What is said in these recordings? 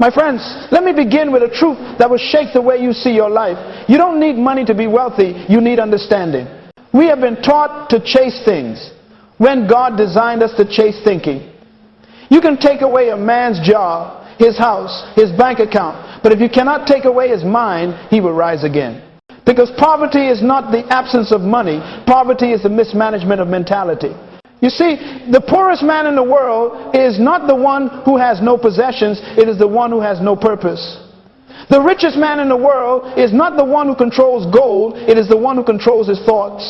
My friends, let me begin with a truth that will shake the way you see your life. You don't need money to be wealthy. You need understanding. We have been taught to chase things when God designed us to chase thinking. You can take away a man's job, his house, his bank account, but if you cannot take away his mind, he will rise again. Because poverty is not the absence of money. Poverty is the mismanagement of mentality. You see, the poorest man in the world is not the one who has no possessions. It is the one who has no purpose. The richest man in the world is not the one who controls gold. It is the one who controls his thoughts.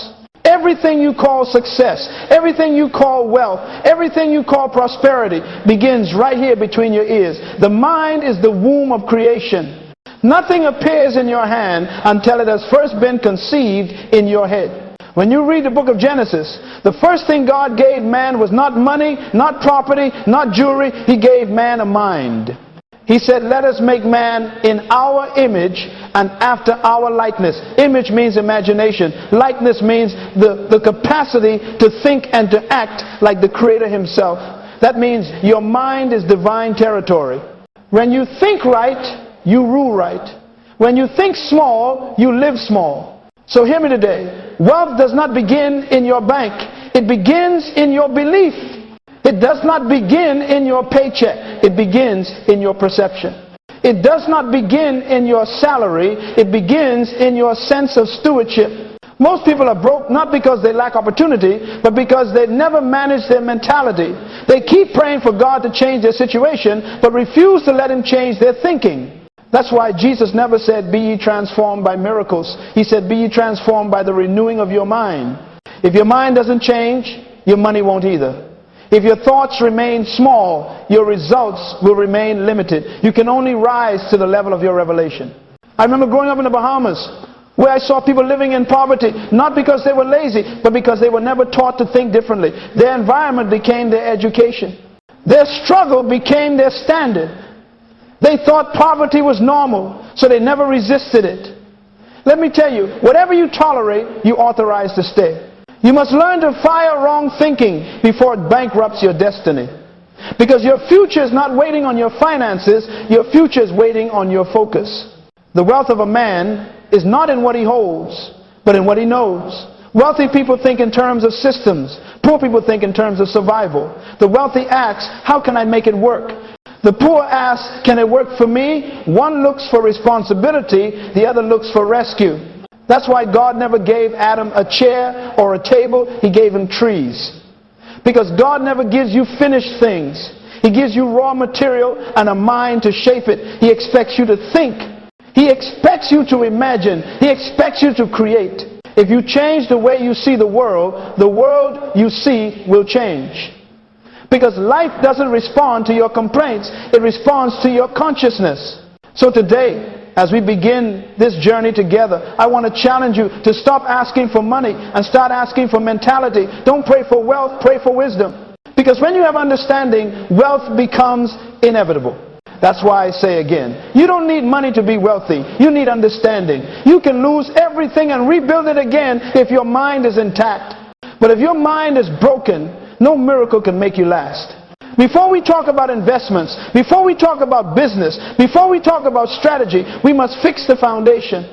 Everything you call success, everything you call wealth, everything you call prosperity begins right here between your ears. The mind is the womb of creation. Nothing appears in your hand until it has first been conceived in your head. When you read the book of Genesis, the first thing God gave man was not money, not property, not jewelry. He gave man a mind. He said, let us make man in our image and after our likeness. Image means imagination. Likeness means the capacity to think and to act like the Creator himself. That means your mind is divine territory. When you think right, you rule right. When you think small, you live small. So hear me today. Wealth does not begin in your bank. It begins in your belief. It does not begin in your paycheck. It begins in your perception. It does not begin in your salary. It begins in your sense of stewardship. Most people are broke not because they lack opportunity, but because they never manage their mentality. They keep praying for God to change their situation, but refuse to let Him change their thinking. That's why Jesus never said, be ye transformed by miracles. He said, be ye transformed by the renewing of your mind. If your mind doesn't change, your money won't either. If your thoughts remain small, your results will remain limited. You can only rise to the level of your revelation. I remember growing up in the Bahamas, where I saw people living in poverty, not because they were lazy, but because they were never taught to think differently. Their environment became their education. Their struggle became their standard. They thought poverty was normal, so they never resisted it. Let me tell you, whatever you tolerate, you authorize to stay. You must learn to fire wrong thinking before it bankrupts your destiny. Because your future is not waiting on your finances, your future is waiting on your focus. The wealth of a man is not in what he holds, but in what he knows. Wealthy people think in terms of systems. Poor people think in terms of survival. The wealthy asks, how can I make it work? The poor asks, can it work for me? One looks for responsibility, the other looks for rescue. That's why God never gave Adam a chair or a table. He gave him trees. Because God never gives you finished things. He gives you raw material and a mind to shape it. He expects you to think. He expects you to imagine. He expects you to create. If you change the way you see the world you see will change. Because life doesn't respond to your complaints. It responds to your consciousness. So today, as we begin this journey together, I want to challenge you to stop asking for money and start asking for mentality. Don't pray for wealth, pray for wisdom. Because when you have understanding, wealth becomes inevitable. That's why I say again, you don't need money to be wealthy. You need understanding. You can lose everything and rebuild it again if your mind is intact. But if your mind is broken, no miracle can make you last. Before we talk about investments, before we talk about business, before we talk about strategy, we must fix the foundation.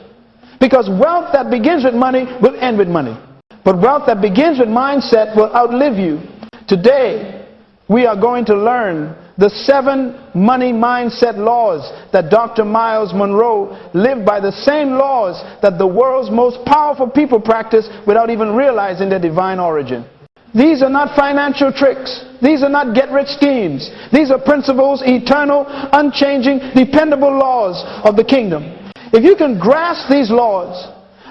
Because wealth that begins with money will end with money. But wealth that begins with mindset will outlive you. Today, we are going to learn the 7 money mindset laws that Dr. Myles Munroe lived by, the same laws that the world's most powerful people practice without even realizing their divine origin. These are not financial tricks. These are not get-rich schemes. These are principles, eternal, unchanging, dependable laws of the kingdom. If you can grasp these laws,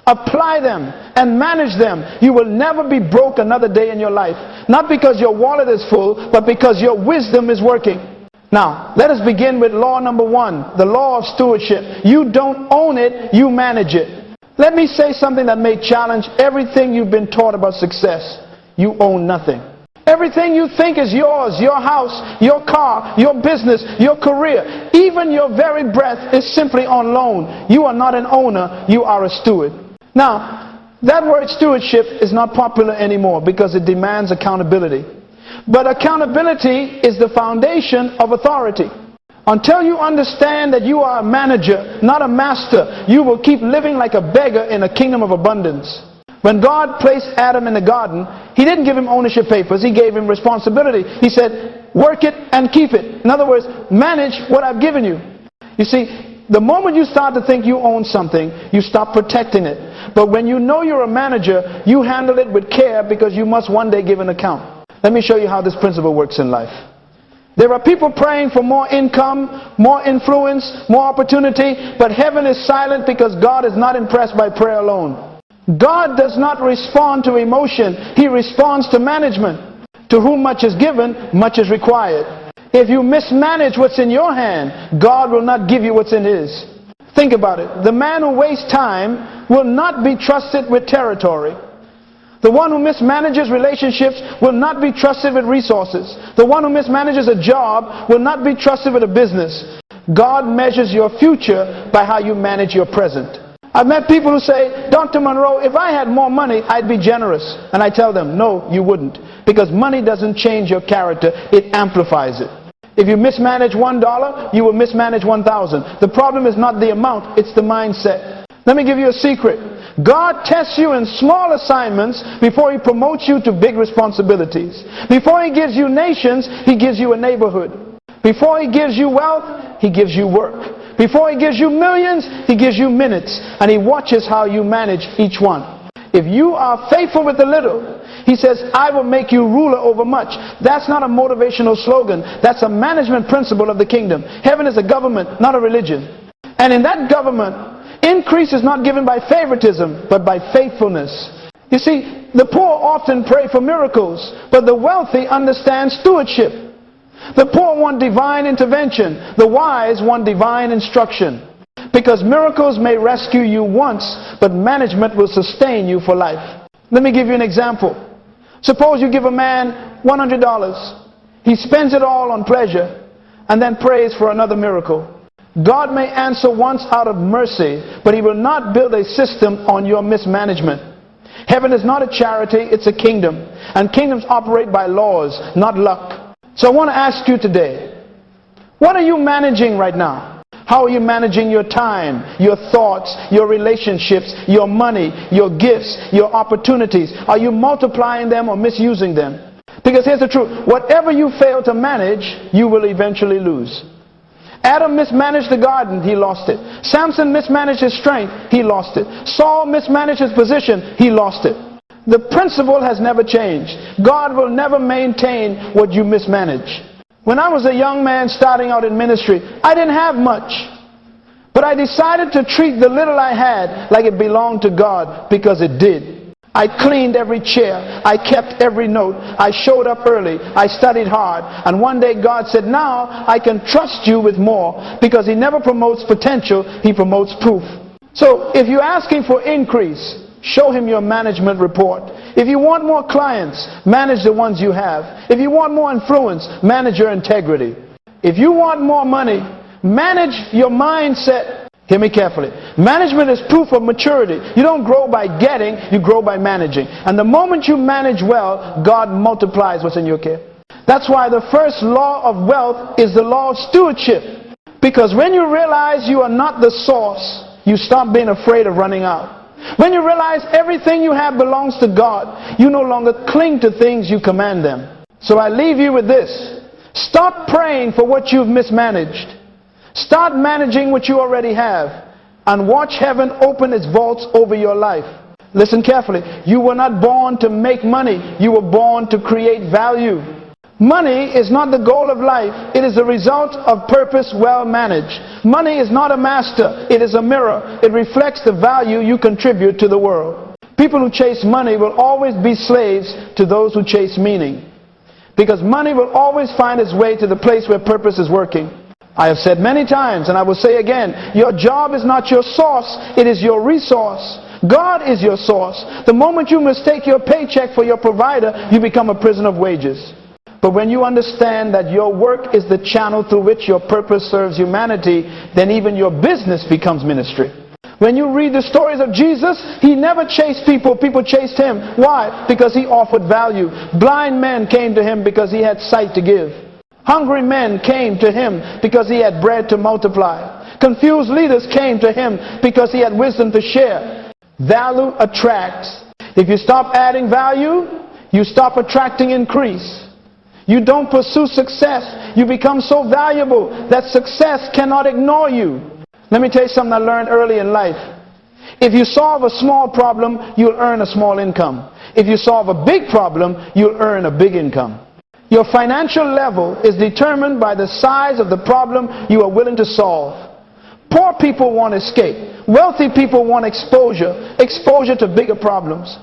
apply them, and manage them, you will never be broke another day in your life. Not because your wallet is full, but because your wisdom is working. Now, let us begin with law number 1, the law of stewardship. You don't own it, you manage it. Let me say something that may challenge everything you've been taught about success. You own nothing. Everything you think is yours, your house, your car, your business, your career, even your very breath is simply on loan. You are not an owner, you are a steward. Now, that word stewardship is not popular anymore because it demands accountability. But accountability is the foundation of authority. Until you understand that you are a manager, not a master, you will keep living like a beggar in a kingdom of abundance. When God placed Adam in the garden, He didn't give him ownership papers. He gave him responsibility. He said, work it and keep it. In other words, manage what I've given you. You see, the moment you start to think you own something, you stop protecting it. But when you know you're a manager, you handle it with care because you must one day give an account. Let me show you how this principle works in life. There are people praying for more income, more influence, more opportunity, but heaven is silent because God is not impressed by prayer alone. God does not respond to emotion. He responds to management. To whom much is given, much is required. If you mismanage what's in your hand, God will not give you what's in His. Think about it. The man who wastes time will not be trusted with territory. The one who mismanages relationships will not be trusted with resources. The one who mismanages a job will not be trusted with a business. God measures your future by how you manage your present. I've met people who say, Dr. Munroe, if I had more money, I'd be generous. And I tell them, no, you wouldn't. Because money doesn't change your character, it amplifies it. If you mismanage $1, you will mismanage 1,000. The problem is not the amount, it's the mindset. Let me give you a secret. God tests you in small assignments before He promotes you to big responsibilities. Before He gives you nations, He gives you a neighborhood. Before He gives you wealth, He gives you work. Before He gives you millions, He gives you minutes. And He watches how you manage each one. If you are faithful with the little, He says, I will make you ruler over much. That's not a motivational slogan. That's a management principle of the kingdom. Heaven is a government, not a religion. And in that government, increase is not given by favoritism, but by faithfulness. You see, the poor often pray for miracles, but the wealthy understand stewardship. The poor want divine intervention. The wise want divine instruction. Because miracles may rescue you once, but management will sustain you for life. Let me give you an example. Suppose you give a man $100. He spends it all on pleasure and then prays for another miracle. God may answer once out of mercy, but He will not build a system on your mismanagement. Heaven is not a charity, it's a kingdom. And kingdoms operate by laws, not luck. So I want to ask you today, what are you managing right now? How are you managing your time, your thoughts, your relationships, your money, your gifts, your opportunities? Are you multiplying them or misusing them? Because here's the truth. Whatever you fail to manage, you will eventually lose. Adam mismanaged the garden, he lost it. Samson mismanaged his strength, he lost it. Saul mismanaged his position, he lost it. The principle has never changed. God will never maintain what you mismanage. When I was a young man starting out in ministry, I didn't have much. But I decided to treat the little I had like it belonged to God, because it did. I cleaned every chair. I kept every note. I showed up early. I studied hard. And one day God said, now I can trust you with more, because He never promotes potential, He promotes proof. So if you're asking for increase, show Him your management report. If you want more clients, manage the ones you have. If you want more influence, manage your integrity. If you want more money, manage your mindset. Hear me carefully. Management is proof of maturity. You don't grow by getting, you grow by managing. And the moment you manage well, God multiplies what's in your care. That's why the first law of wealth is the law of stewardship. Because when you realize you are not the source, you stop being afraid of running out. When you realize everything you have belongs to God, you no longer cling to things, you command them. So I leave you with this. Stop praying for what you've mismanaged. Start managing what you already have. And watch heaven open its vaults over your life. Listen carefully. You were not born to make money. You were born to create value. Money is not the goal of life. It is the result of purpose well managed. Money is not a master. It is a mirror. It reflects the value you contribute to the world. People who chase money will always be slaves to those who chase meaning. Because money will always find its way to the place where purpose is working. I have said many times, and I will say again, your job is not your source. It is your resource. God is your source. The moment you mistake your paycheck for your provider, you become a prisoner of wages. But when you understand that your work is the channel through which your purpose serves humanity, then even your business becomes ministry. When you read the stories of Jesus, He never chased people, people chased Him. Why? Because He offered value. Blind men came to Him because He had sight to give. Hungry men came to him because he had bread to multiply. Confused leaders came to him because he had wisdom to share. Value attracts. If you stop adding value, you stop attracting increase. You don't pursue success. You become so valuable that success cannot ignore you. Let me tell you something I learned early in life. If you solve a small problem, you'll earn a small income. If you solve a big problem, you'll earn a big income. Your financial level is determined by the size of the problem you are willing to solve. Poor people want escape. Wealthy people want exposure. Exposure to bigger problems.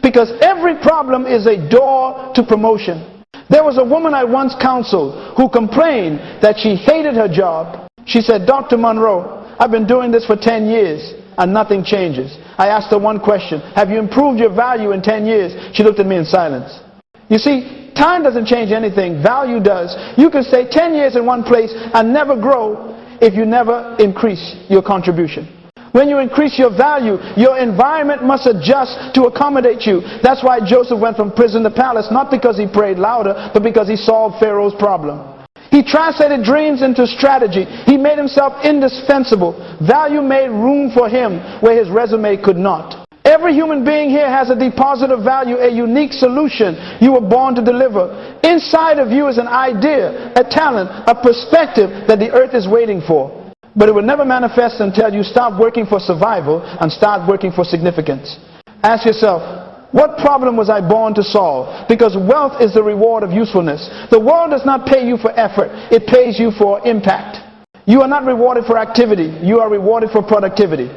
Because every problem is a door to promotion. There was a woman I once counseled who complained that she hated her job. She said, Dr. Munroe, I've been doing this for 10 years and nothing changes. I asked her one question. Have you improved your value in 10 years? She looked at me in silence. You see, time doesn't change anything. Value does. You can stay 10 years in one place and never grow if you never increase your contribution. When you increase your value, your environment must adjust to accommodate you. That's why Joseph went from prison to palace, not because he prayed louder, but because he solved Pharaoh's problem. He translated dreams into strategy. He made himself indispensable. Value made room for him where his resume could not. Every human being here has a deposit of value, a unique solution you were born to deliver. Inside of you is an idea, a talent, a perspective that the earth is waiting for. But it will never manifest until you stop working for survival and start working for significance. Ask yourself, what problem was I born to solve? Because wealth is the reward of usefulness. The world does not pay you for effort. It pays you for impact. You are not rewarded for activity. You are rewarded for productivity.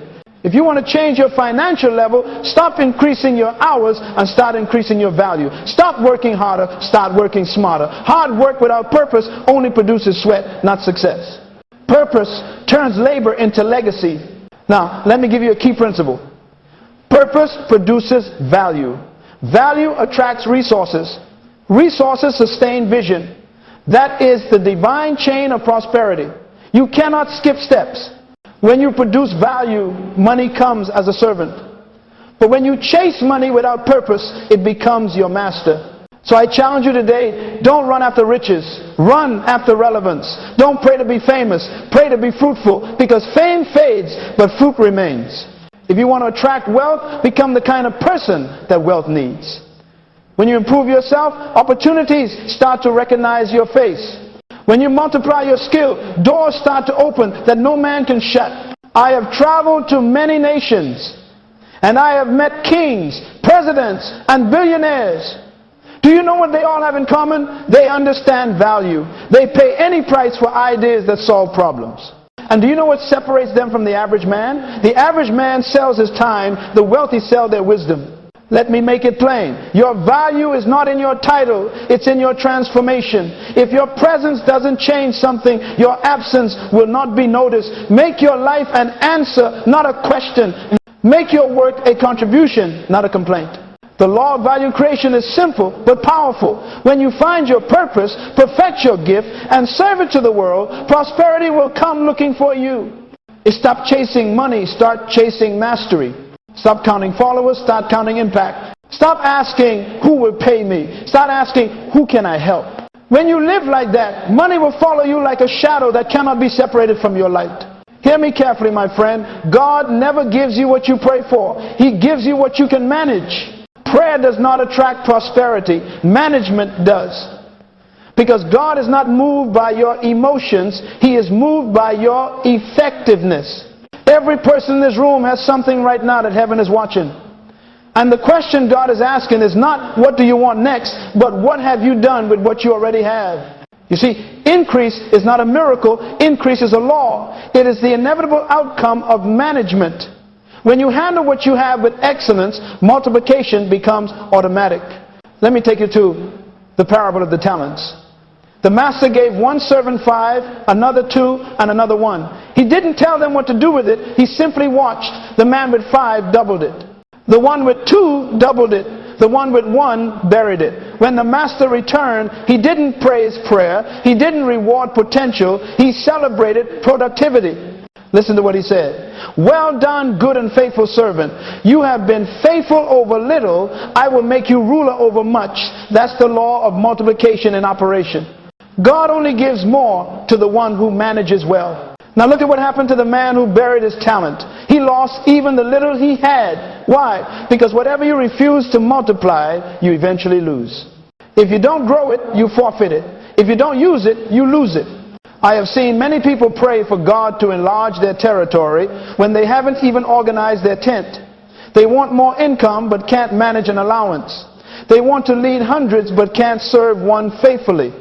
If you want to change your financial level, stop increasing your hours and start increasing your value. Stop working harder, start working smarter. Hard work without purpose only produces sweat, not success. Purpose turns labor into legacy. Now, let me give you a key principle. Purpose produces value. Value attracts resources. Resources sustain vision. That is the divine chain of prosperity. You cannot skip steps. When you produce value, money comes as a servant. But when you chase money without purpose, it becomes your master. So I challenge you today, don't run after riches. Run after relevance. Don't pray to be famous. Pray to be fruitful. Because fame fades, but fruit remains. If you want to attract wealth, become the kind of person that wealth needs. When you improve yourself, opportunities start to recognize your face. When you multiply your skill, doors start to open that no man can shut. I have traveled to many nations, and I have met kings, presidents, and billionaires. Do you know what they all have in common? They understand value. They pay any price for ideas that solve problems. And do you know what separates them from the average man? The average man sells his time. The wealthy sell their wisdom. Let me make it plain. Your value is not in your title. It's in your transformation. If your presence doesn't change something, your absence will not be noticed. Make your life an answer, not a question. Make your work a contribution, not a complaint. The law of value creation is simple but powerful. When you find your purpose, perfect your gift, and serve it to the world, prosperity will come looking for you. Stop chasing money, start chasing mastery. Stop counting followers, start counting impact. Stop asking who will pay me. Start asking who can I help. When you live like that, money will follow you like a shadow that cannot be separated from your light. Hear me carefully, my friend. God never gives you what you pray for. He gives you what you can manage. Prayer does not attract prosperity. Management does. Because God is not moved by your emotions. He is moved by your effectiveness. Every person in this room has something right now that heaven is watching. And the question God is asking is not what do you want next, but what have you done with what you already have. You see, increase is not a miracle. Increase is a law. It is the inevitable outcome of management. When you handle what you have with excellence, multiplication becomes automatic. Let me take you to the parable of the talents. The master gave one servant 5, another 2, and another 1. He didn't tell them what to do with it. He simply watched. The man with 5 doubled it. The one with 2 doubled it. The one with 1 buried it. When the master returned, he didn't praise prayer. He didn't reward potential. He celebrated productivity. Listen to what he said. Well done, good and faithful servant. You have been faithful over little. I will make you ruler over much. That's the law of multiplication in operation. God only gives more to the one who manages well. Now look at what happened to the man who buried his talent. He lost even the little he had. Why? Because whatever you refuse to multiply, you eventually lose. If you don't grow it, you forfeit it. If you don't use it, you lose it. I have seen many people pray for God to enlarge their territory when they haven't even organized their tent. They want more income but can't manage an allowance. They want to lead hundreds but can't serve one faithfully.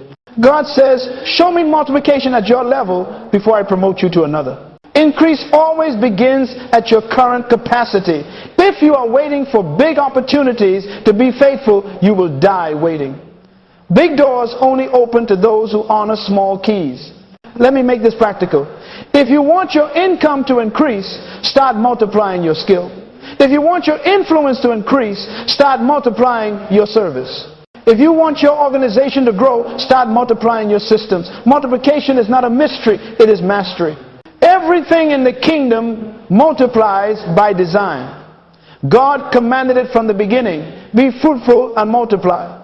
God says, show me multiplication at your level before I promote you to another. Increase always begins at your current capacity. If you are waiting for big opportunities to be faithful, you will die waiting. Big doors only open to those who honor small keys. Let me make this practical. If you want your income to increase, start multiplying your skill. If you want your influence to increase, start multiplying your service. If you want your organization to grow, start multiplying your systems. Multiplication is not a mystery, it is mastery. Everything in the kingdom multiplies by design. God commanded it from the beginning. Be fruitful and multiply.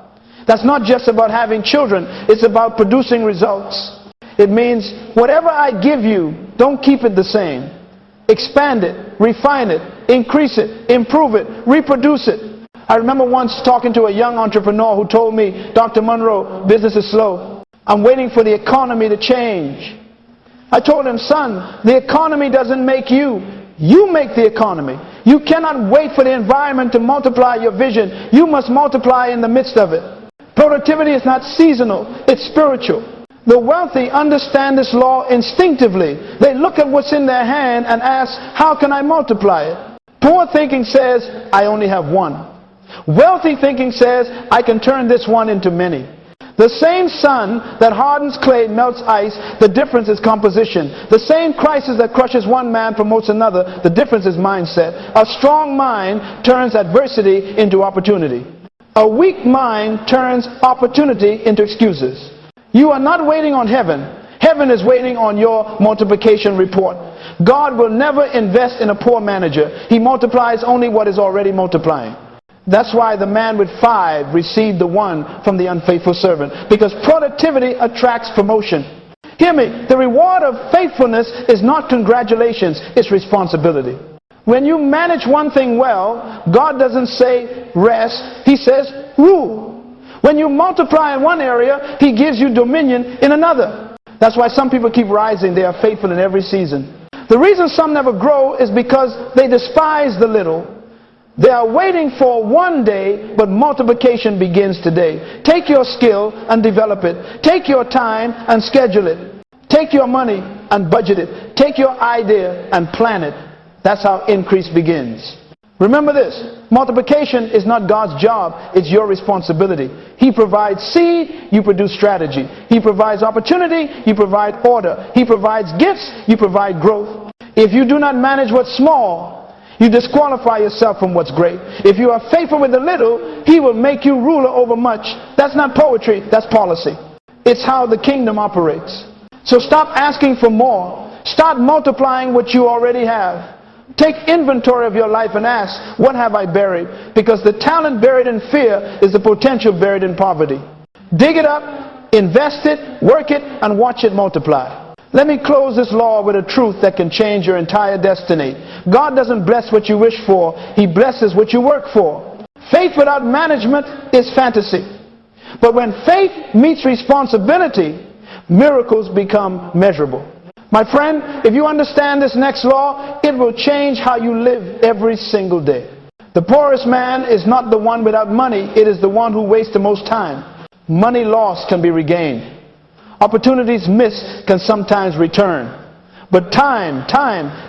That's not just about having children, it's about producing results. It means whatever I give you, don't keep it the same. Expand it, refine it, increase it, improve it, reproduce it. I remember once talking to a young entrepreneur who told me, Dr. Munroe, business is slow. I'm waiting for the economy to change. I told him, son, the economy doesn't make you. You make the economy. You cannot wait for the environment to multiply your vision. You must multiply in the midst of it. Productivity is not seasonal, it's spiritual. The wealthy understand this law instinctively. They look at what's in their hand and ask, how can I multiply it? Poor thinking says, I only have one. Wealthy thinking says, I can turn this one into many. The same sun that hardens clay melts ice, the difference is composition. The same crisis that crushes one man promotes another, the difference is mindset. A strong mind turns adversity into opportunity. A weak mind turns opportunity into excuses. You are not waiting on heaven. Heaven is waiting on your multiplication report. God will never invest in a poor manager. He multiplies only what is already multiplying. That's why the man with 5 received the 1 from the unfaithful servant. Because productivity attracts promotion. Hear me, the reward of faithfulness is not congratulations, it's responsibility. When you manage one thing well, God doesn't say rest, He says rule. When you multiply in one area, He gives you dominion in another. That's why some people keep rising. They are faithful in every season. The reason some never grow is because they despise the little. They are waiting for one day, but multiplication begins today. Take your skill and develop it. Take your time and schedule it. Take your money and budget it. Take your idea and plan it. That's how increase begins. Remember this, multiplication is not God's job, it's your responsibility. He provides seed, you produce strategy. He provides opportunity, you provide order. He provides gifts, you provide growth. If you do not manage what's small, you disqualify yourself from what's great. If you are faithful with the little, He will make you ruler over much. That's not poetry, that's policy. It's how the kingdom operates. So stop asking for more. Start multiplying what you already have. Take inventory of your life and ask, what have I buried? Because the talent buried in fear is the potential buried in poverty. Dig it up, invest it, work it, and watch it multiply. Let me close this law with a truth that can change your entire destiny. God doesn't bless what you wish for, He blesses what you work for. Faith without management is fantasy. But when faith meets responsibility, miracles become measurable. My friend, if you understand this next law, it will change how you live every single day. The poorest man is not the one without money, it is the one who wastes the most time. Money lost can be regained. Opportunities missed can sometimes return. But time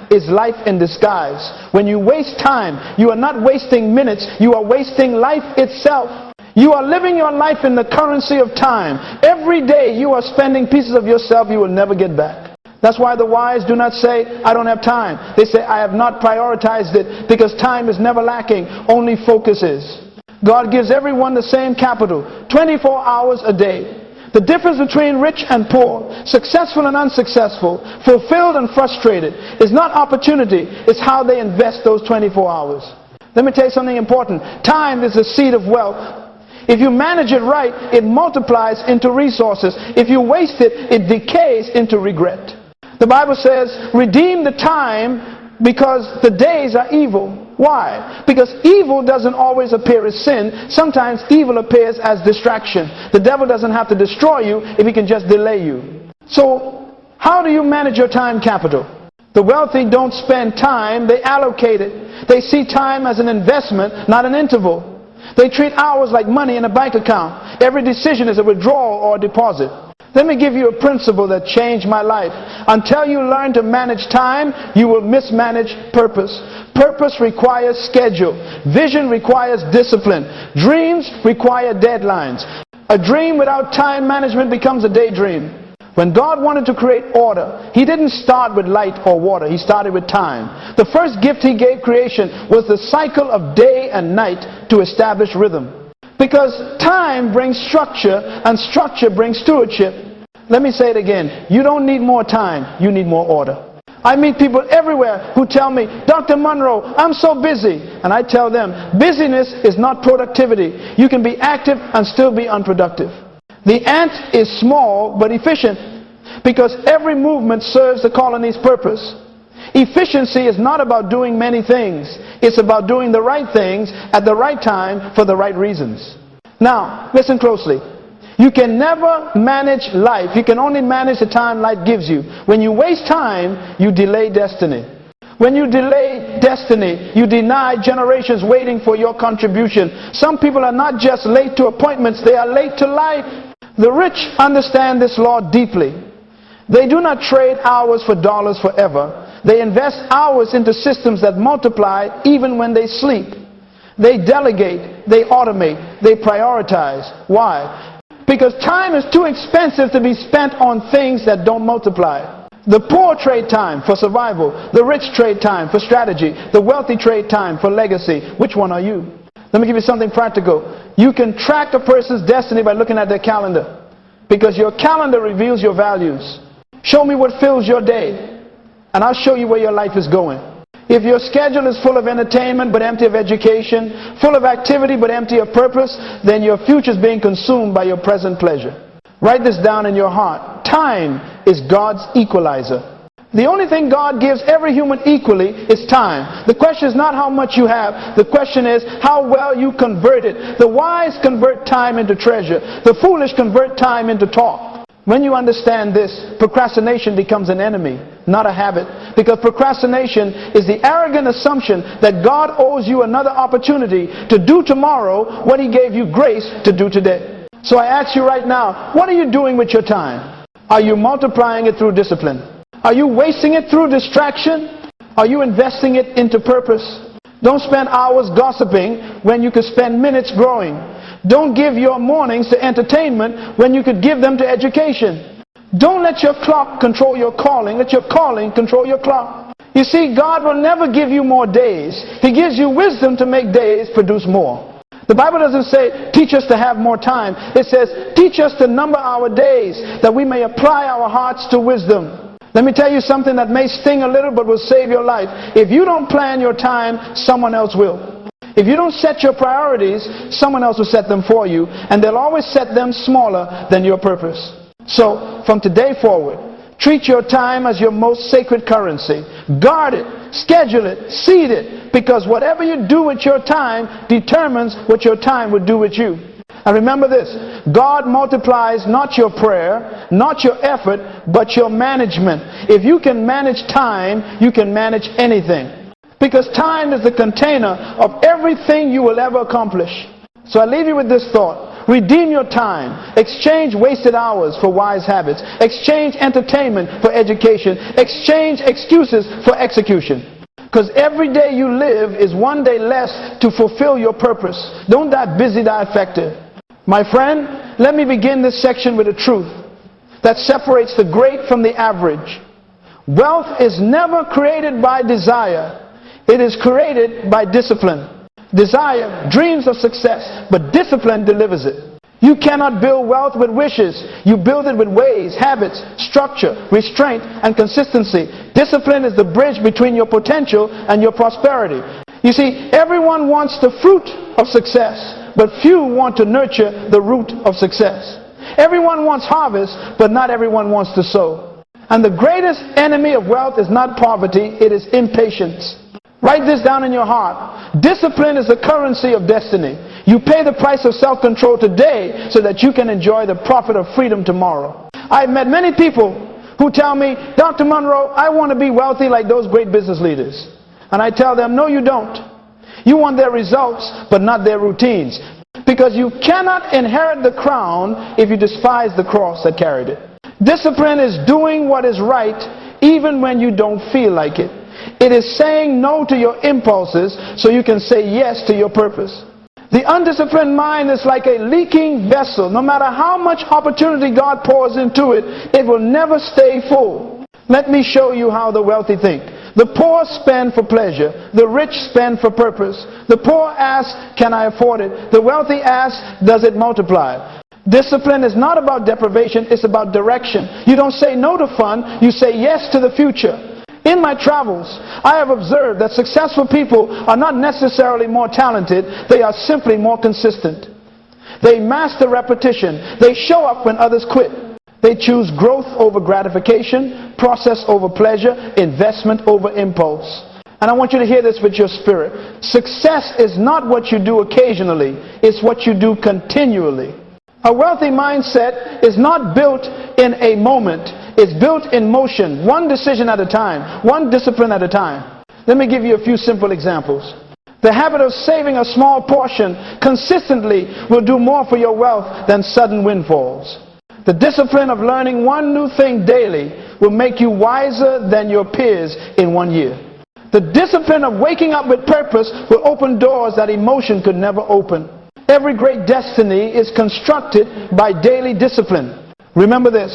is life in disguise. When you waste time, you are not wasting minutes, you are wasting life itself. You are living your life in the currency of time. Every day you are spending pieces of yourself you will never get back. That's why the wise do not say, I don't have time. They say, I have not prioritized it, because time is never lacking, only focus is. God gives everyone the same capital, 24 hours a day. The difference between rich and poor, successful and unsuccessful, fulfilled and frustrated, is not opportunity, it's how they invest those 24 hours. Let me tell you something important. Time is the seed of wealth. If you manage it right, it multiplies into resources. If you waste it, it decays into regret. The Bible says, redeem the time because the days are evil. Why? Because evil doesn't always appear as sin. Sometimes evil appears as distraction. The devil doesn't have to destroy you if he can just delay you. So, how do you manage your time capital? The wealthy don't spend time, they allocate it. They see time as an investment, not an interval. They treat hours like money in a bank account. Every decision is a withdrawal or a deposit. Let me give you a principle that changed my life. Until you learn to manage time, you will mismanage purpose. Purpose requires schedule. Vision requires discipline. Dreams require deadlines. A dream without time management becomes a daydream. When God wanted to create order, He didn't start with light or water. He started with time. The first gift He gave creation was the cycle of day and night to establish rhythm. Because time brings structure, and structure brings stewardship. Let me say it again. You don't need more time. You need more order. I meet people everywhere who tell me, Dr. Munroe, I'm so busy. And I tell them, busyness is not productivity. You can be active and still be unproductive. The ant is small but efficient because every movement serves the colony's purpose. Efficiency is not about doing many things. It's about doing the right things at the right time for the right reasons. Now, listen closely. You can never manage life. You can only manage the time life gives you. When you waste time, you delay destiny. When you delay destiny, you deny generations waiting for your contribution. Some people are not just late to appointments, they are late to life. The rich understand this law deeply. They do not trade hours for dollars forever. They invest hours into systems that multiply even when they sleep. They delegate, they automate, they prioritize. Why? Because time is too expensive to be spent on things that don't multiply. The poor trade time for survival. The rich trade time for strategy. The wealthy trade time for legacy. Which one are you? Let me give you something practical. You can track a person's destiny by looking at their calendar. Because your calendar reveals your values. Show me what fills your day, and I'll show you where your life is going. If your schedule is full of entertainment but empty of education, full of activity but empty of purpose, then your future is being consumed by your present pleasure. Write this down in your heart. Time is God's equalizer. The only thing God gives every human equally is time. The question is not how much you have. The question is how well you convert it. The wise convert time into treasure. The foolish convert time into talk. When you understand this, procrastination becomes an enemy, not a habit. Because procrastination is the arrogant assumption that God owes you another opportunity to do tomorrow what He gave you grace to do today. So I ask you right now, what are you doing with your time? Are you multiplying it through discipline? Are you wasting it through distraction? Are you investing it into purpose? Don't spend hours gossiping when you could spend minutes growing. Don't give your mornings to entertainment when you could give them to education. Don't let your clock control your calling. Let your calling control your clock. You see, God will never give you more days. He gives you wisdom to make days produce more. The Bible doesn't say, teach us to have more time. It says, teach us to number our days that we may apply our hearts to wisdom. Let me tell you something that may sting a little but will save your life. If you don't plan your time, someone else will. If you don't set your priorities, someone else will set them for you, and they'll always set them smaller than your purpose. So, from today forward, treat your time as your most sacred currency. Guard it, schedule it, seed it, because whatever you do with your time determines what your time will do with you. And remember this, God multiplies not your prayer, not your effort, but your management. If you can manage time, you can manage anything. Because time is the container of everything you will ever accomplish. So I leave you with this thought. Redeem your time. Exchange wasted hours for wise habits. Exchange entertainment for education. Exchange excuses for execution. Because every day you live is one day less to fulfill your purpose. Don't die busy, die effective. My friend, let me begin this section with a truth that separates the great from the average. Wealth is never created by desire. It is created by discipline. Desire dreams of success, but discipline delivers it. You cannot build wealth with wishes. You build it with ways, habits, structure, restraint, and consistency. Discipline is the bridge between your potential and your prosperity. You see, everyone wants the fruit of success, but few want to nurture the root of success. Everyone wants harvest, but not everyone wants to sow. And the greatest enemy of wealth is not poverty, it is impatience. Write this down in your heart. Discipline is the currency of destiny. You pay the price of self-control today so that you can enjoy the profit of freedom tomorrow. I've met many people who tell me, Dr. Munroe, I want to be wealthy like those great business leaders. And I tell them, no, you don't. You want their results, but not their routines. Because you cannot inherit the crown if you despise the cross that carried it. Discipline is doing what is right even when you don't feel like it. It is saying no to your impulses so you can say yes to your purpose. The undisciplined mind is like a leaking vessel. No matter how much opportunity God pours into it, it will never stay full. Let me show you how the wealthy think. The poor spend for pleasure. The rich spend for purpose. The poor ask, can I afford it? The wealthy ask, does it multiply? Discipline is not about deprivation, it's about direction. You don't say no to fun, you say yes to the future. In my travels, I have observed that successful people are not necessarily more talented, they are simply more consistent. They master repetition. They show up when others quit. They choose growth over gratification, process over pleasure, investment over impulse. And I want you to hear this with your spirit. Success is not what you do occasionally, it's what you do continually. A wealthy mindset is not built in a moment. It's built in motion, one decision at a time, one discipline at a time. Let me give you a few simple examples. The habit of saving a small portion consistently will do more for your wealth than sudden windfalls. The discipline of learning one new thing daily will make you wiser than your peers in 1 year. The discipline of waking up with purpose will open doors that emotion could never open. Every great destiny is constructed by daily discipline. Remember this.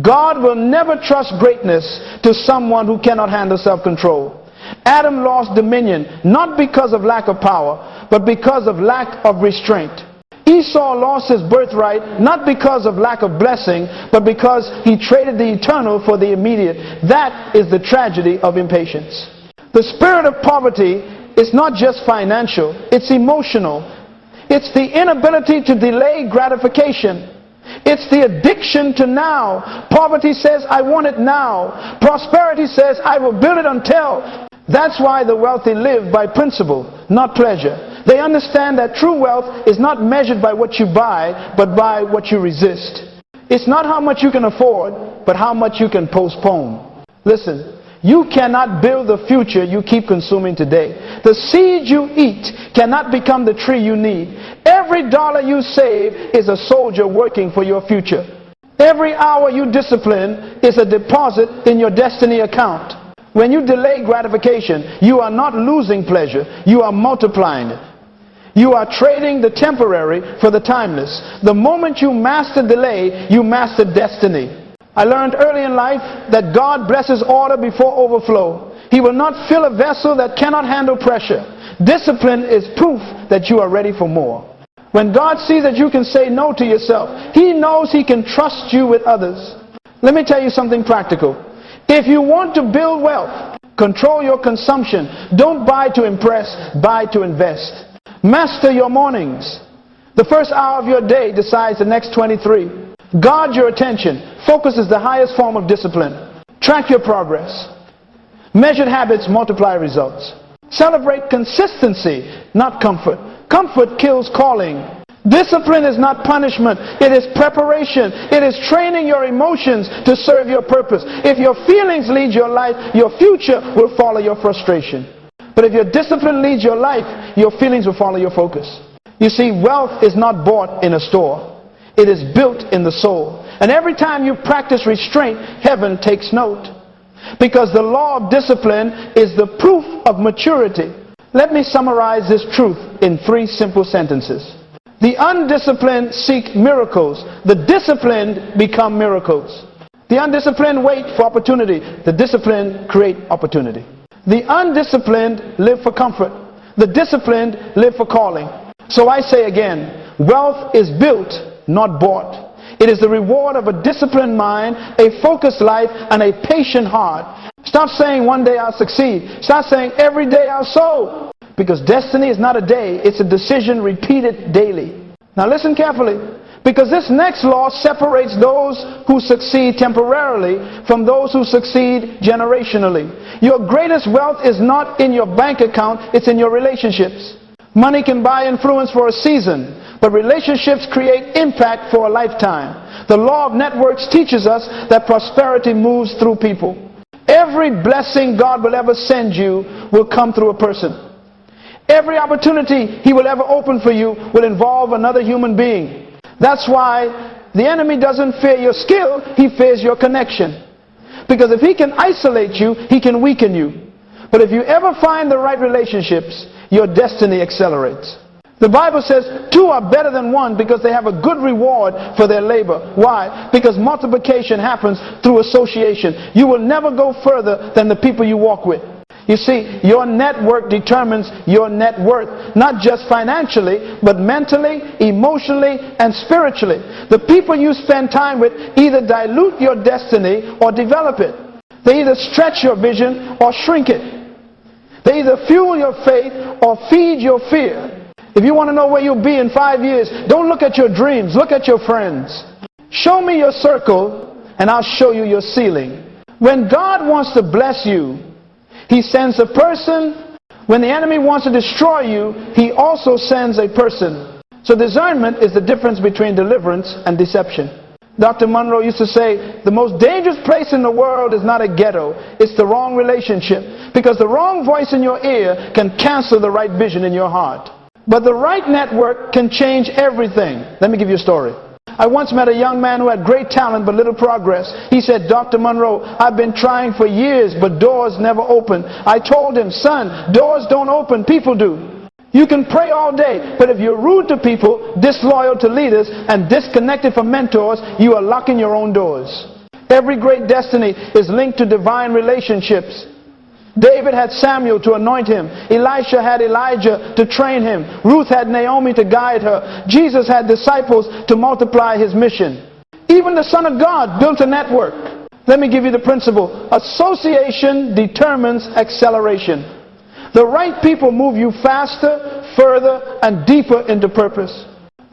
God will never trust greatness to someone who cannot handle self-control. Adam lost dominion not because of lack of power, but because of lack of restraint. Esau lost his birthright not because of lack of blessing, but because he traded the eternal for the immediate. That is the tragedy of impatience. The spirit of poverty is not just financial, it's emotional. It's the inability to delay gratification. It's the addiction to now. Poverty says, I want it now. Prosperity says, I will build it until. That's why the wealthy live by principle, not pleasure. They understand that true wealth is not measured by what you buy, but by what you resist. It's not how much you can afford, but how much you can postpone. Listen. You cannot build the future you keep consuming today. The seed you eat cannot become the tree you need. Every dollar you save is a soldier working for your future. Every hour you discipline is a deposit in your destiny account. When you delay gratification, you are not losing pleasure, you are multiplying it. You are trading the temporary for the timeless. The moment you master delay, you master destiny. I learned early in life that God blesses order before overflow. He will not fill a vessel that cannot handle pressure. Discipline is proof that you are ready for more. When God sees that you can say no to yourself, He knows He can trust you with others. Let me tell you something practical. If you want to build wealth, control your consumption. Don't buy to impress, buy to invest. Master your mornings. The first hour of your day decides the next 23. Guard your attention. Focus is the highest form of discipline. Track your progress. Measured habits multiply results. Celebrate consistency, not comfort. Comfort kills calling. Discipline is not punishment. It is preparation. It is training your emotions to serve your purpose. If your feelings lead your life, your future will follow your frustration. But if your discipline leads your life, your feelings will follow your focus. You see, wealth is not bought in a store. It is built in the soul. And every time you practice restraint, heaven takes note. Because the law of discipline is the proof of maturity. Let me summarize this truth in 3 simple sentences. The undisciplined seek miracles. The disciplined become miracles. The undisciplined wait for opportunity. The disciplined create opportunity. The undisciplined live for comfort. The disciplined live for calling. So I say again, wealth is built, not bought. It is the reward of a disciplined mind, a focused life, and a patient heart. Stop saying one day I'll succeed. Start saying every day I'll sow. Because destiny is not a day, it's a decision repeated daily. Now listen carefully, because this next law separates those who succeed temporarily from those who succeed generationally. Your greatest wealth is not in your bank account, it's in your relationships. Money can buy influence for a season, but relationships create impact for a lifetime. The law of networks teaches us that prosperity moves through people. Every blessing God will ever send you will come through a person. Every opportunity He will ever open for you will involve another human being. That's why the enemy doesn't fear your skill, he fears your connection. Because if he can isolate you, he can weaken you. But if you ever find the right relationships, your destiny accelerates. The Bible says two are better than one because they have a good reward for their labor. Why? Because multiplication happens through association. You will never go further than the people you walk with. You see, your network determines your net worth, not just financially, but mentally, emotionally, and spiritually. The people you spend time with either dilute your destiny or develop it. They either stretch your vision or shrink it. They either fuel your faith or feed your fear. If you want to know where you'll be in 5 years, don't look at your dreams, look at your friends. Show me your circle and I'll show you your ceiling. When God wants to bless you, He sends a person. When the enemy wants to destroy you, he also sends a person. So discernment is the difference between deliverance and deception. Dr. Munroe used to say, the most dangerous place in the world is not a ghetto, it's the wrong relationship. Because the wrong voice in your ear can cancel the right vision in your heart. But the right network can change everything. Let me give you a story. I once met a young man who had great talent but little progress. He said, Dr. Munroe, I've been trying for years but doors never open. I told him, son, doors don't open, people do. You can pray all day, but if you're rude to people, disloyal to leaders, and disconnected from mentors, you are locking your own doors. Every great destiny is linked to divine relationships. David had Samuel to anoint him. Elisha had Elijah to train him. Ruth had Naomi to guide her. Jesus had disciples to multiply his mission. Even the Son of God built a network. Let me give you the principle. Association determines acceleration. The right people move you faster, further, and deeper into purpose.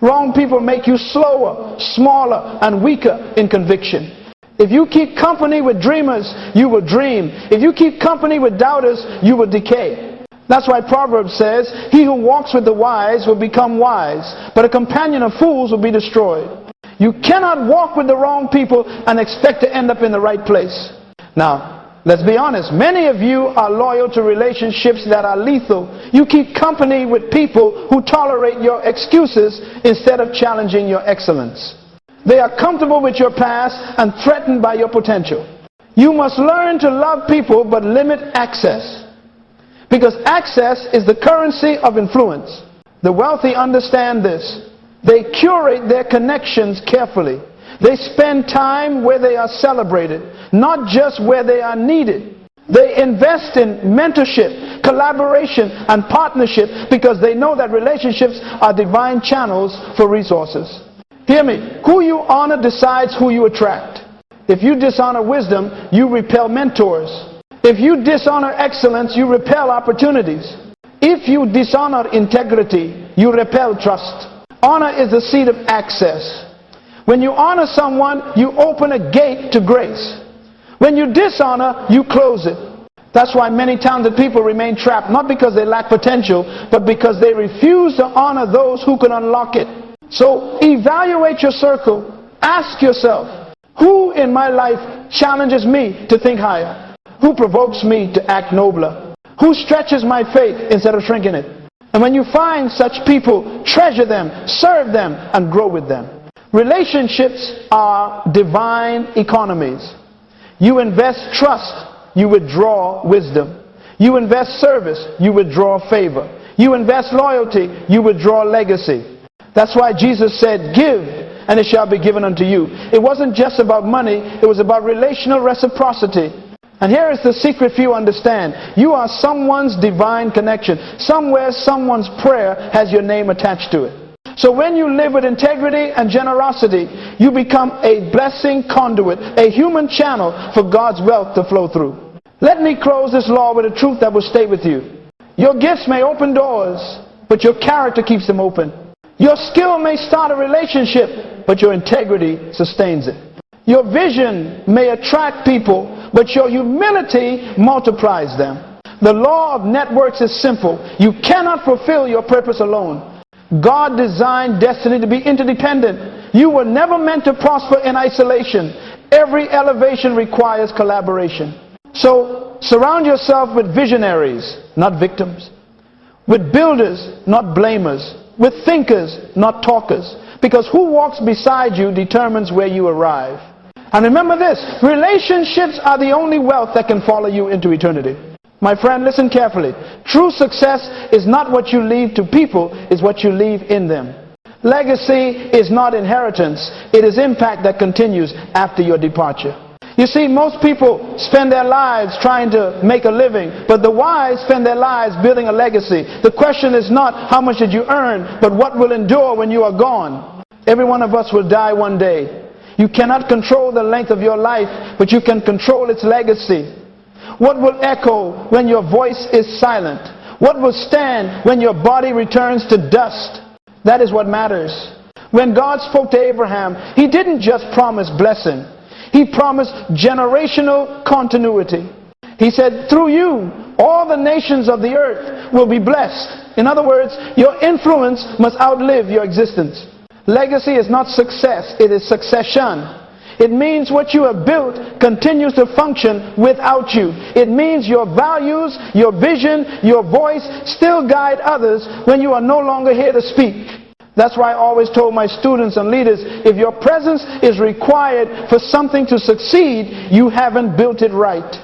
Wrong people make you slower, smaller, and weaker in conviction. If you keep company with dreamers, you will dream. If you keep company with doubters, you will decay. That's why Proverbs says, he who walks with the wise will become wise, but a companion of fools will be destroyed. You cannot walk with the wrong people and expect to end up in the right place. Now, let's be honest. Many of you are loyal to relationships that are lethal. You keep company with people who tolerate your excuses instead of challenging your excellence. They are comfortable with your past and threatened by your potential. You must learn to love people but limit access. Because access is the currency of influence. The wealthy understand this. They curate their connections carefully. They spend time where they are celebrated, not just where they are needed. They invest in mentorship, collaboration, and partnership because they know that relationships are divine channels for resources. Hear me. Who you honor decides who you attract. If you dishonor wisdom, you repel mentors. If you dishonor excellence, you repel opportunities. If you dishonor integrity, you repel trust. Honor is the seed of access. When you honor someone, you open a gate to grace. When you dishonor, you close it. That's why many talented people remain trapped, not because they lack potential, but because they refuse to honor those who can unlock it. So evaluate your circle. Ask yourself, who in my life challenges me to think higher? Who provokes me to act nobler? Who stretches my faith instead of shrinking it? And when you find such people, treasure them, serve them, and grow with them. Relationships are divine economies. You invest trust, you withdraw wisdom. You invest service, you withdraw favor. You invest loyalty, you withdraw legacy. That's why Jesus said, give, and it shall be given unto you. It wasn't just about money, it was about relational reciprocity. And here is the secret for you to understand. You are someone's divine connection. Somewhere, someone's prayer has your name attached to it. So when you live with integrity and generosity, you become a blessing conduit, a human channel for God's wealth to flow through. Let me close this law with a truth that will stay with you. Your gifts may open doors, but your character keeps them open. Your skill may start a relationship, but your integrity sustains it. Your vision may attract people, but your humility multiplies them. The law of networks is simple. You cannot fulfill your purpose alone. God designed destiny to be interdependent. You were never meant to prosper in isolation. Every elevation requires collaboration. So surround yourself with visionaries, not victims. With builders, not blamers. With thinkers, not talkers. Because who walks beside you determines where you arrive. And remember this, relationships are the only wealth that can follow you into eternity. My friend, listen carefully. True success is not what you leave to people, it's what you leave in them. Legacy is not inheritance, it is impact that continues after your departure. You see, most people spend their lives trying to make a living, but the wise spend their lives building a legacy. The question is not how much did you earn, but what will endure when you are gone. Every one of us will die one day. You cannot control the length of your life, but you can control its legacy. What will echo when your voice is silent? What will stand when your body returns to dust? That is what matters. When God spoke to Abraham, He didn't just promise blessing. He promised generational continuity. He said, through you, all the nations of the earth will be blessed. In other words, your influence must outlive your existence. Legacy is not success, it is succession. It means what you have built continues to function without you. It means your values, your vision, your voice still guide others when you are no longer here to speak. That's why I always told my students and leaders, if your presence is required for something to succeed, you haven't built it right.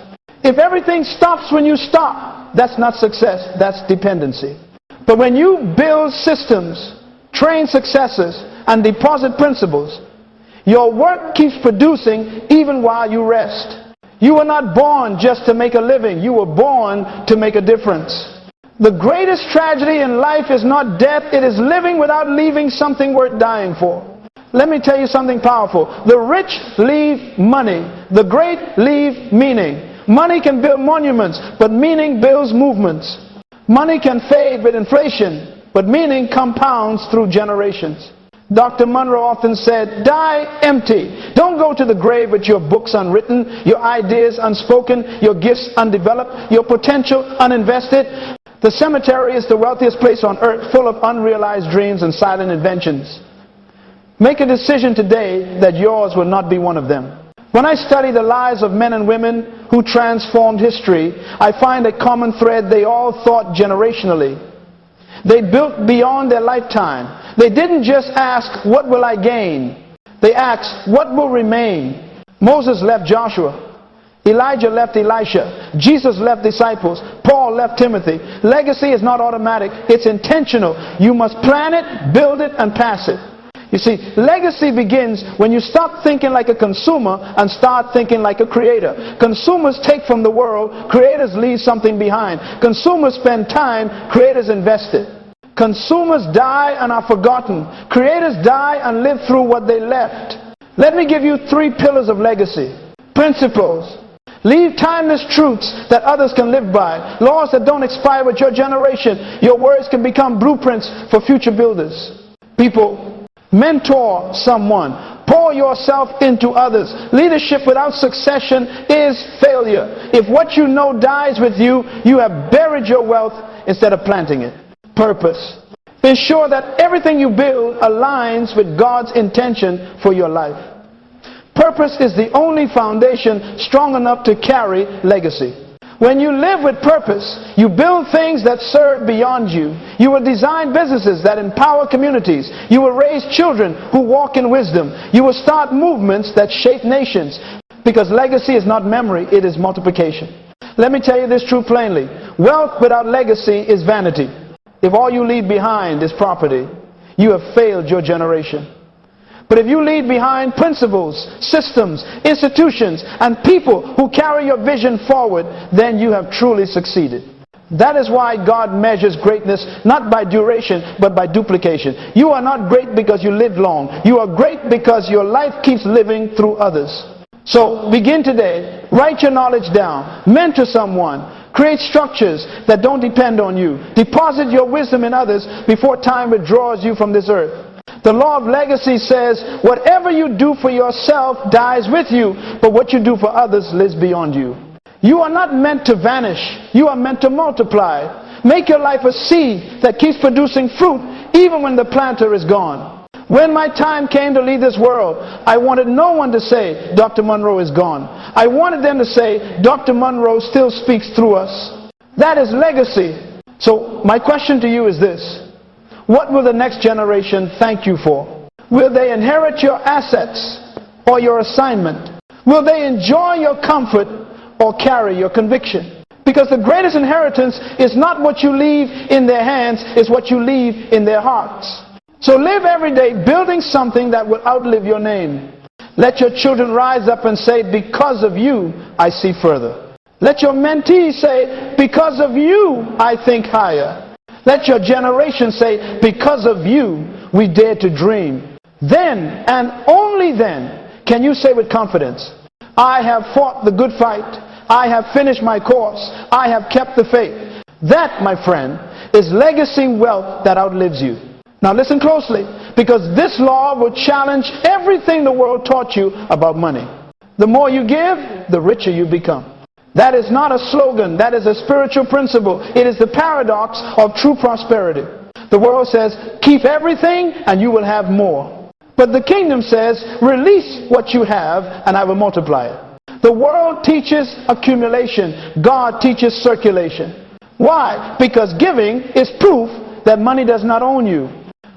If everything stops when you stop, that's not success, that's dependency. But when you build systems, train successors, and deposit principles, your work keeps producing even while you rest. You were not born just to make a living. You were born to make a difference. The greatest tragedy in life is not death. It is living without leaving something worth dying for. Let me tell you something powerful. The rich leave money. The great leave meaning. Money can build monuments, but meaning builds movements. Money can fade with inflation, but meaning compounds through generations. Dr. Munroe often said, die empty. Don't go to the grave with your books unwritten, your ideas unspoken, your gifts undeveloped, your potential uninvested. The cemetery is the wealthiest place on earth, full of unrealized dreams and silent inventions. Make a decision today that yours will not be one of them. When I study the lives of men and women who transformed history, I find a common thread. They all thought generationally. They built beyond their lifetime. They didn't just ask, what will I gain? They asked, what will remain? Moses left Joshua. Elijah left Elisha. Jesus left disciples. Paul left Timothy. Legacy is not automatic. It's intentional. You must plan it, build it, and pass it. You see, legacy begins when you stop thinking like a consumer and start thinking like a creator. Consumers take from the world. Creators leave something behind. Consumers spend time. Creators invest it. Consumers die and are forgotten. Creators die and live through what they left. Let me give you 3 pillars of legacy. Principles. Leave timeless truths that others can live by. Laws that don't expire with your generation. Your words can become blueprints for future builders. People, mentor someone. Pour yourself into others. Leadership without succession is failure. If what you know dies with you, you have buried your wealth instead of planting it. Purpose. Ensure that everything you build aligns with God's intention for your life. Purpose is the only foundation strong enough to carry legacy. When you live with purpose, you build things that serve beyond you. You will design businesses that empower communities. You will raise children who walk in wisdom. You will start movements that shape nations. Because legacy is not memory, it is multiplication. Let me tell you this truth plainly. Wealth without legacy is vanity. If all you leave behind is property, you have failed your generation. But if you leave behind principles, systems, institutions, and people who carry your vision forward, then you have truly succeeded. That is why God measures greatness not by duration, but by duplication. You are not great because you lived long. You are great because your life keeps living through others. So begin today. Write your knowledge down. Mentor someone. Create structures that don't depend on you. Deposit your wisdom in others before time withdraws you from this earth. The law of legacy says, whatever you do for yourself dies with you, but what you do for others lives beyond you. You are not meant to vanish. You are meant to multiply. Make your life a seed that keeps producing fruit even when the planter is gone. When my time came to leave this world, I wanted no one to say, Dr. Munroe is gone. I wanted them to say, Dr. Munroe still speaks through us. That is legacy. So my question to you is this. What will the next generation thank you for? Will they inherit your assets or your assignment? Will they enjoy your comfort or carry your conviction? Because the greatest inheritance is not what you leave in their hands, it's what you leave in their hearts. So live every day building something that will outlive your name. Let your children rise up and say, because of you, I see further. Let your mentees say, because of you, I think higher. Let your generation say, because of you, we dare to dream. Then, and only then, can you say with confidence, I have fought the good fight. I have finished my course. I have kept the faith. That, my friend, is legacy wealth that outlives you. Now listen closely, because this law will challenge everything the world taught you about money. The more you give, the richer you become. That is not a slogan. That is a spiritual principle. It is the paradox of true prosperity. The world says, keep everything and you will have more. But the kingdom says, release what you have and I will multiply it. The world teaches accumulation. God teaches circulation. Why? Because giving is proof that money does not own you.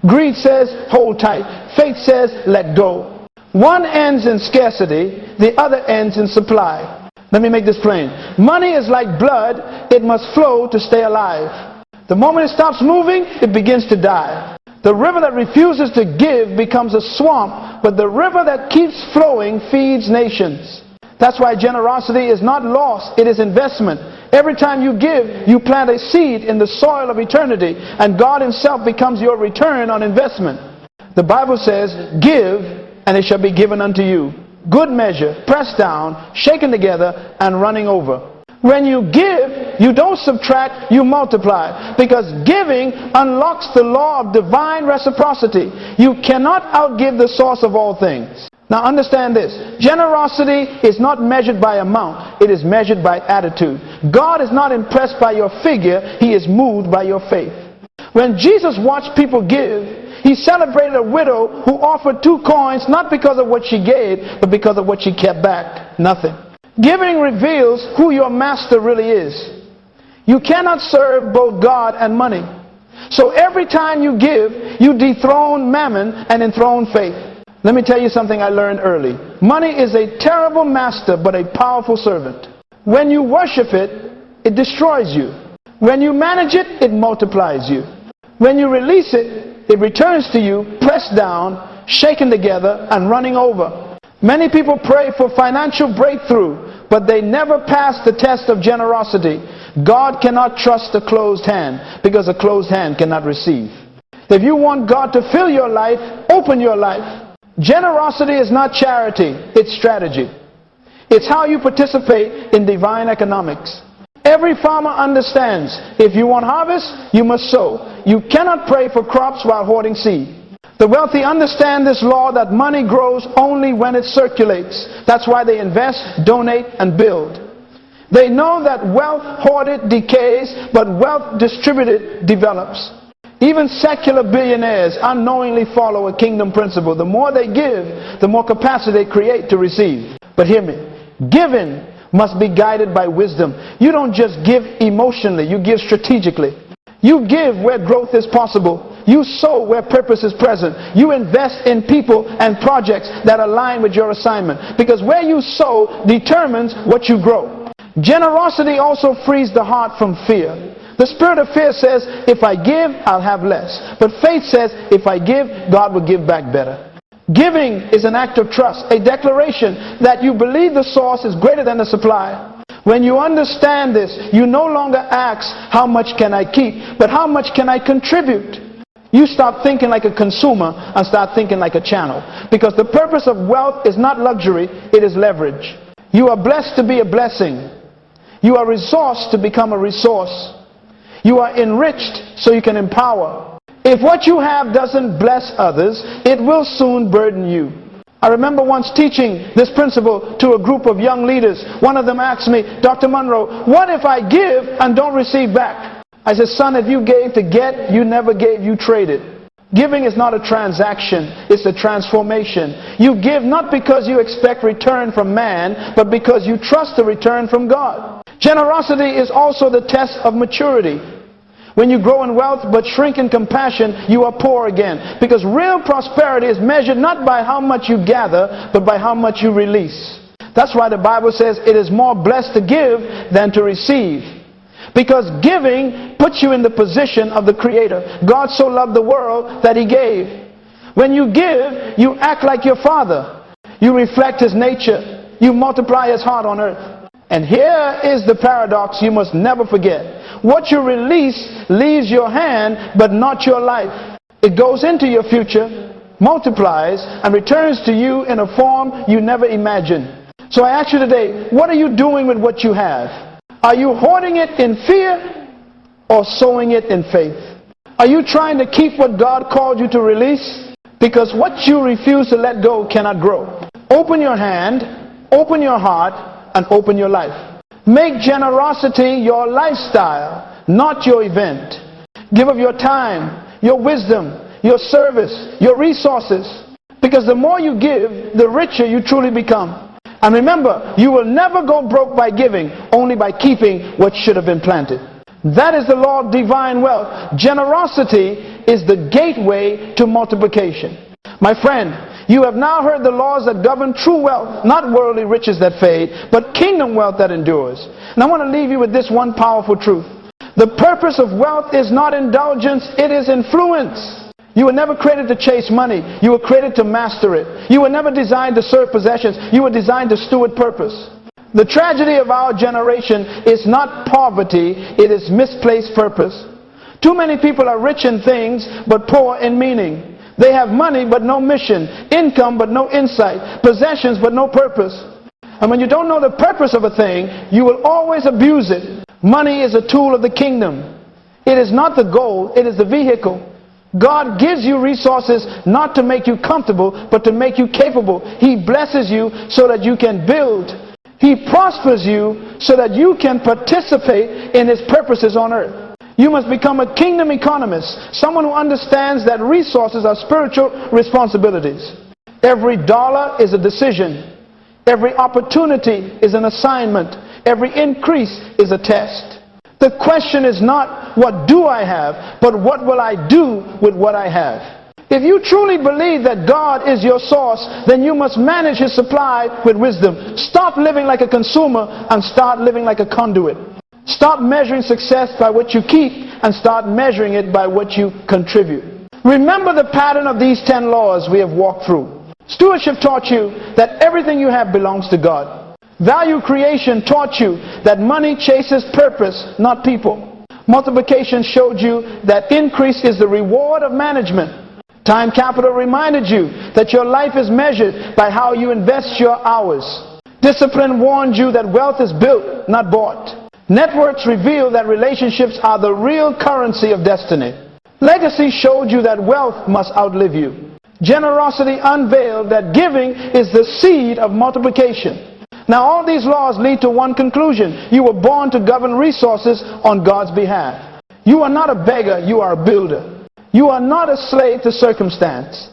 Greed says, hold tight. Faith says, let go. One ends in scarcity, the other ends in supply. Let me make this plain. Money is like blood. It must flow to stay alive. The moment it stops moving, it begins to die. The river that refuses to give becomes a swamp, but the river that keeps flowing feeds nations. That's why generosity is not loss, it is investment. Every time you give, you plant a seed in the soil of eternity, and God himself becomes your return on investment. The Bible says, give, and it shall be given unto you. Good measure, pressed down, shaken together, and running over. When you give, you don't subtract, you multiply. Because giving unlocks the law of divine reciprocity. You cannot outgive the source of all things. Now understand this. Generosity is not measured by amount. It is measured by attitude. God is not impressed by your figure. He is moved by your faith. When Jesus watched people give, he celebrated a widow who offered 2 coins not because of what she gave, but because of what she kept back. Nothing. Giving reveals who your master really is. You cannot serve both God and money. So every time you give, you dethrone mammon and enthrone faith. Let me tell you something I learned early. Money is a terrible master, but a powerful servant. When you worship it, it destroys you. When you manage it, it multiplies you. When you release it, it returns to you, pressed down, shaken together, and running over. Many people pray for financial breakthrough, but they never pass the test of generosity. God cannot trust a closed hand, because a closed hand cannot receive. If you want God to fill your life, open your life. Generosity is not charity, it's strategy. It's how you participate in divine economics. Every farmer understands, if you want harvest, you must sow. You cannot pray for crops while hoarding seed. The wealthy understand this law that money grows only when it circulates. That's why they invest, donate, and build. They know that wealth hoarded decays, but wealth distributed develops. Even secular billionaires unknowingly follow a kingdom principle. The more they give, the more capacity they create to receive. But hear me. Giving must be guided by wisdom. You don't just give emotionally, you give strategically. You give where growth is possible. You sow where purpose is present. You invest in people and projects that align with your assignment. Because where you sow determines what you grow. Generosity also frees the heart from fear. The spirit of fear says, if I give, I'll have less. But faith says, if I give, God will give back better. Giving is an act of trust, a declaration that you believe the source is greater than the supply. When you understand this, you no longer ask, how much can I keep, but how much can I contribute? You stop thinking like a consumer and start thinking like a channel. Because the purpose of wealth is not luxury, it is leverage. You are blessed to be a blessing. You are resourced to become a resource. You are enriched so you can empower. If what you have doesn't bless others, it will soon burden you. I remember once teaching this principle to a group of young leaders. One of them asked me, Dr. Munroe, what if I give and don't receive back? I said, son, if you gave to get, you never gave, you traded. Giving is not a transaction, it's a transformation. You give not because you expect return from man, but because you trust the return from God. Generosity is also the test of maturity. When you grow in wealth but shrink in compassion, you are poor again. Because real prosperity is measured not by how much you gather, but by how much you release. That's why the Bible says it is more blessed to give than to receive. Because giving puts you in the position of the Creator. God so loved the world that He gave. When you give, you act like your Father. You reflect His nature. You multiply His heart on earth. And here is the paradox you must never forget. What you release leaves your hand, but not your life. It goes into your future, multiplies, and returns to you in a form you never imagined. So I ask you today, what are you doing with what you have? Are you hoarding it in fear or sowing it in faith? Are you trying to keep what God called you to release? Because what you refuse to let go cannot grow. Open your hand, open your heart, and open your life. Make generosity your lifestyle, not your event. Give of your time, your wisdom, your service, your resources. Because the more you give, the richer you truly become. And remember, you will never go broke by giving, only by keeping what should have been planted. That is the law of divine wealth. Generosity is the gateway to multiplication. My friend, you have now heard the laws that govern true wealth, not worldly riches that fade, but kingdom wealth that endures. And I want to leave you with this one powerful truth. The purpose of wealth is not indulgence, it is influence. You were never created to chase money. You were created to master it. You were never designed to serve possessions. You were designed to steward purpose. The tragedy of our generation is not poverty, it is misplaced purpose. Too many people are rich in things but poor in meaning. They have money but no mission, income but no insight, possessions but no purpose. And when you don't know the purpose of a thing, you will always abuse it. Money is a tool of the kingdom. It is not the goal, it is the vehicle. God gives you resources not to make you comfortable, but to make you capable. He blesses you so that you can build. He prospers you so that you can participate in His purposes on earth. You must become a kingdom economist, someone who understands that resources are spiritual responsibilities. Every dollar is a decision. Every opportunity is an assignment. Every increase is a test. The question is not, what do I have, but what will I do with what I have? If you truly believe that God is your source, then you must manage His supply with wisdom. Stop living like a consumer and start living like a conduit. Stop measuring success by what you keep and start measuring it by what you contribute. Remember the pattern of these 10 laws we have walked through. Stewardship taught you that everything you have belongs to God. Value creation taught you that money chases purpose, not people. Multiplication showed you that increase is the reward of management. Time capital reminded you that your life is measured by how you invest your hours. Discipline warned you that wealth is built, not bought. Networks reveal that relationships are the real currency of destiny. Legacy showed you that wealth must outlive you. Generosity unveiled that giving is the seed of multiplication. Now all these laws lead to one conclusion. You were born to govern resources on God's behalf. You are not a beggar, you are a builder. You are not a slave to circumstance.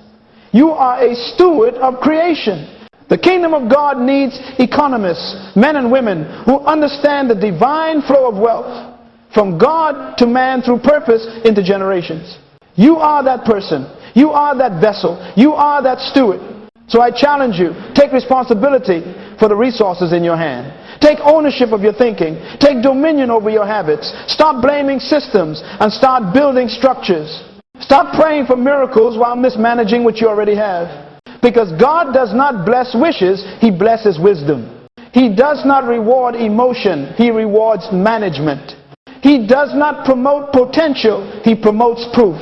You are a steward of creation. The kingdom of God needs economists, men and women who understand the divine flow of wealth from God to man through purpose into generations. You are that person. You are that vessel. You are that steward. So I challenge you, take responsibility for the resources in your hand. Take ownership of your thinking. Take dominion over your habits. Stop blaming systems and start building structures. Stop praying for miracles while mismanaging what you already have. Because God does not bless wishes, He blesses wisdom. He does not reward emotion, He rewards management. He does not promote potential, He promotes proof.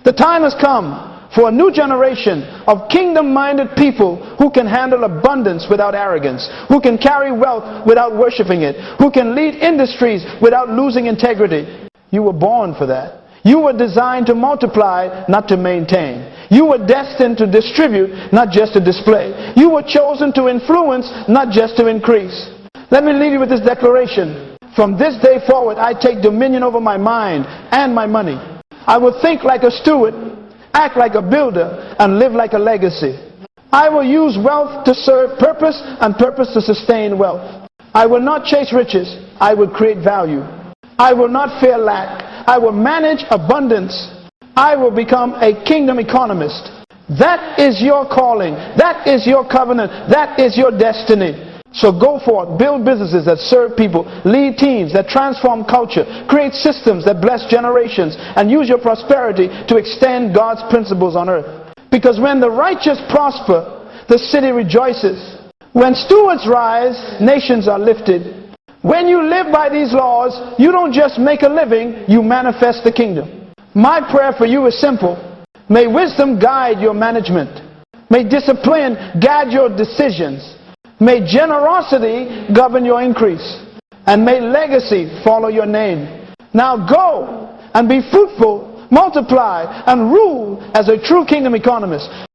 The time has come for a new generation of kingdom-minded people who can handle abundance without arrogance, who can carry wealth without worshiping it, who can lead industries without losing integrity. You were born for that. You were designed to multiply, not to maintain. You were destined to distribute, not just to display. You were chosen to influence, not just to increase. Let me leave you with this declaration. From this day forward, I take dominion over my mind and my money. I will think like a steward, act like a builder, and live like a legacy. I will use wealth to serve purpose and purpose to sustain wealth. I will not chase riches. I will create value. I will not fear lack. I will manage abundance. I will become a kingdom economist. That is your calling. That is your covenant. That is your destiny. So go forth, build businesses that serve people, lead teams that transform culture, create systems that bless generations, and use your prosperity to extend God's principles on earth. Because when the righteous prosper, the city rejoices. When stewards rise, nations are lifted. When you live by these laws, you don't just make a living, you manifest the kingdom. My prayer for you is simple. May wisdom guide your management. May discipline guide your decisions. May generosity govern your increase. And may legacy follow your name. Now go and be fruitful, multiply, and rule as a true kingdom economist.